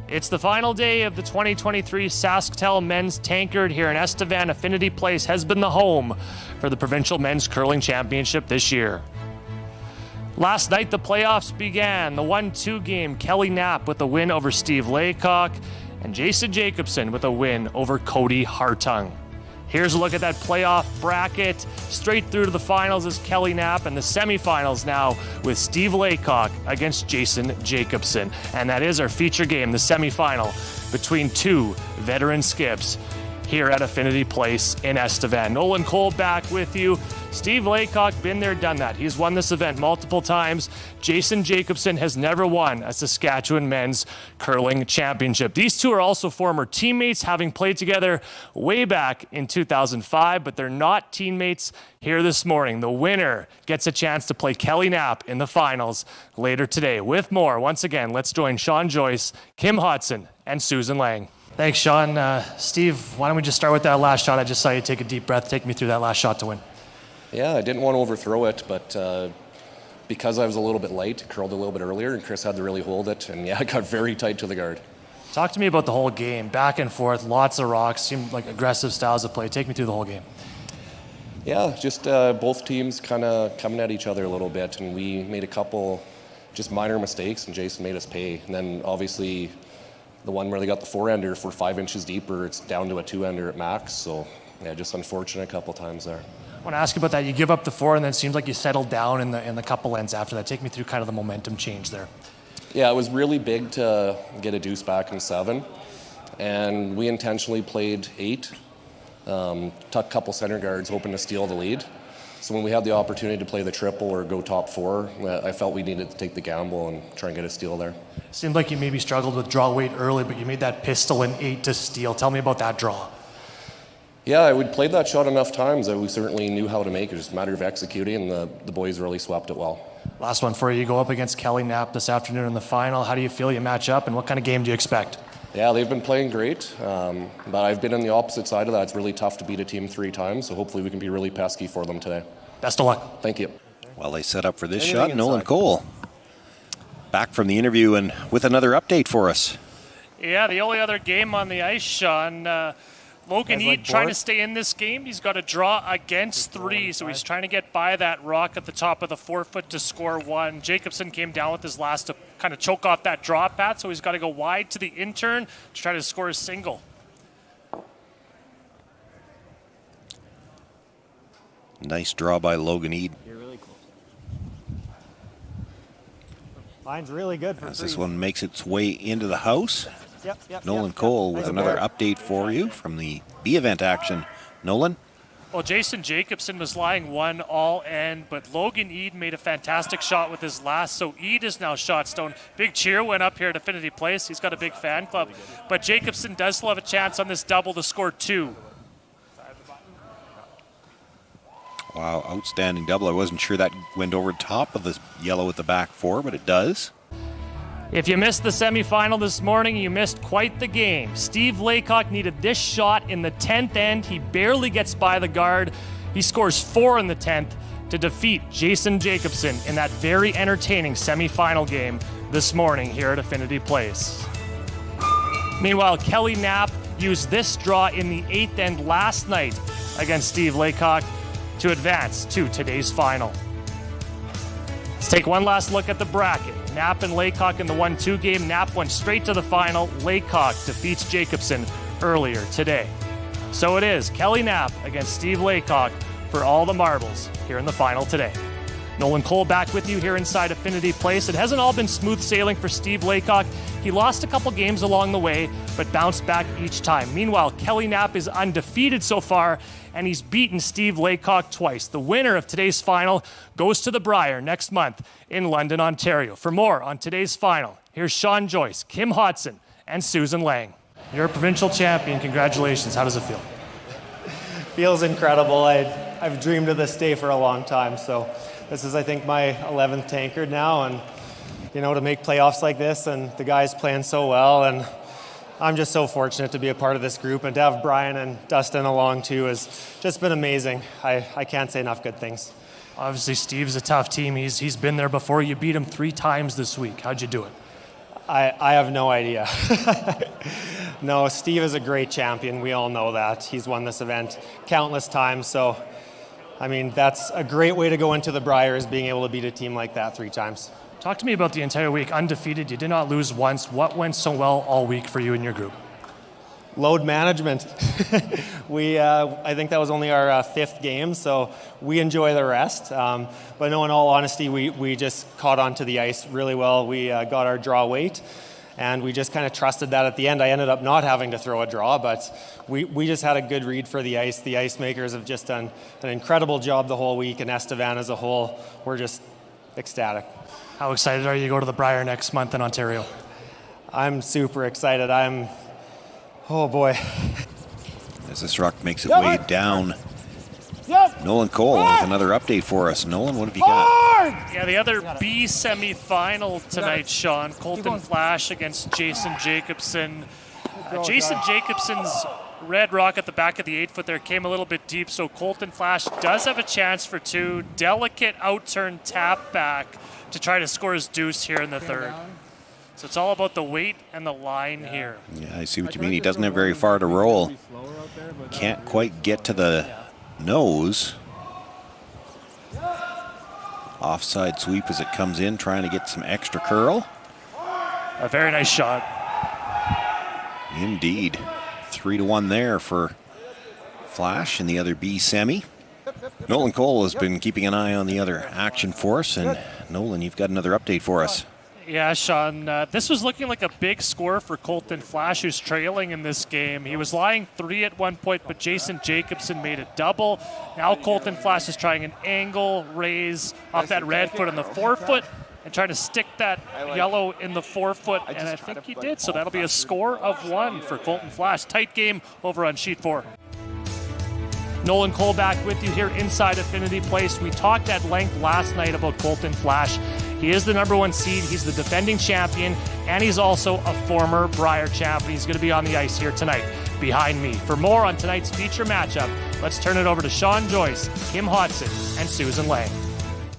It's the final day of the 2023 SaskTel Men's Tankard here in Estevan. Affinity Place has been the home for the Provincial Men's Curling Championship this year. Last night, the playoffs began. The 1-2 game, Kelly Knapp with a win over Steve Laycock, and Jason Jacobson with a win over Cody Hartung. Here's a look at that playoff bracket. Straight through to the finals is Kelly Knapp, and the semifinals now with Steve Laycock against Jason Jacobson. And that is our feature game, the semifinal between two veteran skips here at Affinity Place in Estevan. Nolan Kowal back with you. Steve Laycock, been there, done that. He's won this event multiple times. Jason Jacobson has never won a Saskatchewan Men's Curling Championship. These two are also former teammates, having played together way back in 2005, but they're not teammates here this morning. The winner gets a chance to play Kelly Knapp in the finals later today. With more, once again, let's join Sean Joyce, Kim Hodson, and Susan Lang. Thanks, Sean. Steve, why don't we just start with that last shot? I just saw you take a deep breath. Take me through that last shot to win. Yeah, I didn't want to overthrow it, but because I was a little bit light, it curled a little bit earlier, and Chris had to really hold it, and yeah, it got very tight to the guard. Talk to me about the whole game. Back and forth, lots of rocks, seemed like aggressive styles of play. Take me through the whole game. Yeah, just both teams kind of coming at each other a little bit, and we made a couple just minor mistakes, and Jason made us pay. And then obviously the one where they got the four-ender, if we're 5 inches deeper, it's down to a two-ender at max. So yeah, just unfortunate a couple times there. I want to ask you about that. You give up the four, and then it seems like you settled down in the couple ends after that. Take me through kind of the momentum change there. Yeah, it was really big to get a deuce back in 7, and we intentionally played 8, tuck a couple center guards, hoping to steal the lead. So when we had the opportunity to play the triple or go top 4, I felt we needed to take the gamble and try and get a steal there. Seemed like you maybe struggled with draw weight early, but you made that pistol in 8 to steal. Tell me about that draw. Yeah, we played that shot enough times that we certainly knew how to make it. It was just a matter of executing, and the boys really swept it well. Last one for you. You go up against Kelly Knapp this afternoon in the final. How do you feel you match up, and what kind of game do you expect? Yeah, they've been playing great, but I've been on the opposite side of that. It's really tough to beat a team 3 times, so hopefully we can be really pesky for them today. Best of luck. Thank you. Well, they set up for this shot. Nolan Kowal back from the interview and with another update for us. Yeah, the only other game on the ice, Sean. Logan Eade trying to stay in this game. He's got a draw against 3, so he's trying to get by that rock at the top of the 4-foot to score 1. Jacobson came down with his last to kind of choke off that draw pad, so he's got to go wide to the intern to try to score a single. Nice draw by Logan Eade. You're really close. Line's really good for as this one makes its way into the house. Nolan Yep. Kowal with another update for you from the B event action. Nolan? Well, Jason Jacobson was lying 1 all end, but Logan Eade made a fantastic shot with his last, so Eade is now shot stone. Big cheer went up here at Affinity Place. He's got a big fan club, but Jacobson does still have a chance on this double to score 2. Wow, outstanding double. I wasn't sure that went over top of the yellow at the back 4, but it does. If you missed the semifinal this morning, you missed quite the game. Steve Laycock needed this shot in the 10th end. He barely gets by the guard. He scores 4 in the 10th to defeat Jason Jacobson in that very entertaining semifinal game this morning here at Affinity Place. Meanwhile, Kelly Knapp used this draw in the 8th end last night against Steve Laycock to advance to today's final. Let's take one last look at the bracket. Knapp and Laycock in the 1-2 game. Knapp went straight to the final. Laycock defeats Jacobson earlier today. So it is Kelly Knapp against Steve Laycock for all the marbles here in the final today. Nolan Kowal back with you here inside Affinity Place. It hasn't all been smooth sailing for Steve Laycock. He lost a couple games along the way, but bounced back each time. Meanwhile, Kelly Knapp is undefeated so far, and he's beaten Steve Laycock twice. The winner of today's final goes to the Brier next month in London, Ontario. For more on today's final, here's Sean Joyce, Kim Hodson, and Susan Lang. You're a provincial champion. Congratulations. How does it feel? Feels incredible. I've dreamed of this day for a long time, so this is, I think, my 11th tankard now, and to make playoffs like this, and the guys playing so well, and I'm just so fortunate to be a part of this group, and to have Brian and Dustin along too has just been amazing. I can't say enough good things. Obviously, Steve's a tough team. He's been there before. You beat him 3 times this week. How'd you do it? I have no idea. No, Steve is a great champion. We all know that. He's won this event countless times. So, I mean, that's a great way to go into the Brier, is being able to beat a team like that 3 times. Talk to me about the entire week. Undefeated, you did not lose once. What went so well all week for you and your group? Load management. I think that was only our 5th game, so we enjoy the rest. But no, in all honesty, we just caught onto the ice really well. We got our draw weight, and we just kind of trusted that at the end. I ended up not having to throw a draw, but we just had a good read for the ice. The ice makers have just done an incredible job the whole week, and Estevan as a whole, we're just ecstatic. How excited are you to go to the Brier next month in Ontario? I'm super excited. Oh boy. As this rock makes its way down, Nolan Kowal with another update for us. Nolan, what have you got? Yeah, the other B semi-final tonight, Sean. Colton Flash against Jason Jacobson. Jason Jacobson's red rock at the back of the 8-foot there came a little bit deep, so Colton Flash does have a chance for 2. Delicate out-turn tap back to try to score his deuce here in the 3rd. So it's all about the weight and the line here. Yeah, I see what you mean. He doesn't have very far to roll. Can't quite get to the nose. Offside sweep as it comes in, trying to get some extra curl. A very nice shot. Indeed. 3-1 there for Flash in the other B semi. Nolan Kowal has been keeping an eye on the other action for us, and Nolan, you've got another update for us. Yeah, Sean, this was looking like a big score for Colton Flash, who's trailing in this game. He was lying 3 at one point, but Jason Jacobson made a double. Now Colton Flash is trying an angle raise off that red foot on the 4-foot and trying to stick that yellow in the 4-foot, and I think he did, so that'll be a score of 1 for Colton Flash. Tight game over on sheet 4. Nolan Kowal back with you here inside Affinity Place. We talked at length last night about Colton Flash. He is the #1 seed. He's the defending champion, and he's also a former Brier champion. He's going to be on the ice here tonight behind me. For more on tonight's feature matchup, let's turn it over to Sean Joyce, Kim Hodson, and Susan Lang.